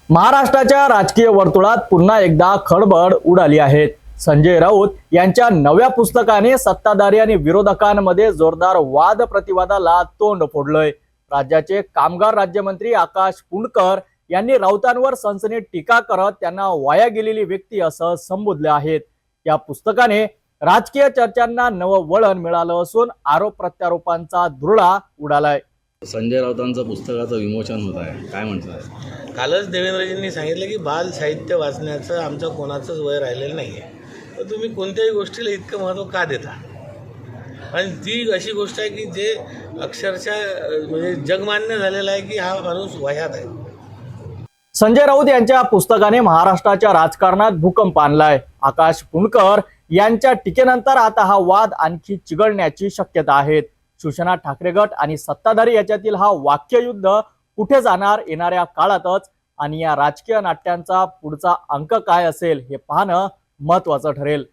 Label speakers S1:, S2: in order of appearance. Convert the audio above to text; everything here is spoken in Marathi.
S1: महाराष्ट्राच्या राजकीय वर्तुळात पुन्हा एकदा खळबळ उडाली आहे। संजय राऊत यांच्या नव्या पुस्तकाने सत्ताधारी आणि विरोधकांमध्ये जोरदार वाद प्रतिवादाला तोंड फोडलंय। राज्याचे कामगार राज्यमंत्री आकाश पुणकर यांनी राऊतांवर सनसनीत टीका करत त्यांना वाया गेलेली व्यक्ती असं संबोधले आहेत। या पुस्तकाने राजकीय चर्चांना नवं वळण मिळालं असून आरोप प्रत्यारोपांचा धुरळा उडालाय।
S2: संजय राऊतांचं पुस्तकाचं विमोचन होत आहे, काय म्हणतात?
S3: कालच देवेंद्रजींनी सांगितलं की बाल साहित्य वाचण्याचं आमचं कोणाचंच वय राहिलेलं नाही आहे, तर तुम्ही कोणत्याही गोष्टीला इतकं महत्त्व का देता? आणि ती अशी गोष्ट आहे की जे अक्षरशः म्हणजे जगमान्य झालेलं आहे की हा माणूस वयात आहे।
S1: संजय राऊत यांच्या पुस्तकाने महाराष्ट्राच्या राजकारणात भूकंप आणलाय। आकाश पुणकर यांच्या टीकेनंतर आता हा वाद आणखी चिघळण्याची शक्यता आहे। शिवसेना ठाकरे गट आणि सत्ताधारी याच्यातील हा वाक्ययुद्ध कुठे जाणार येणाऱ्या काळातच, आणि या राजकीय नाट्यांचा पुढचा अंक काय असेल हे पाहणं महत्त्वाचं ठरेल।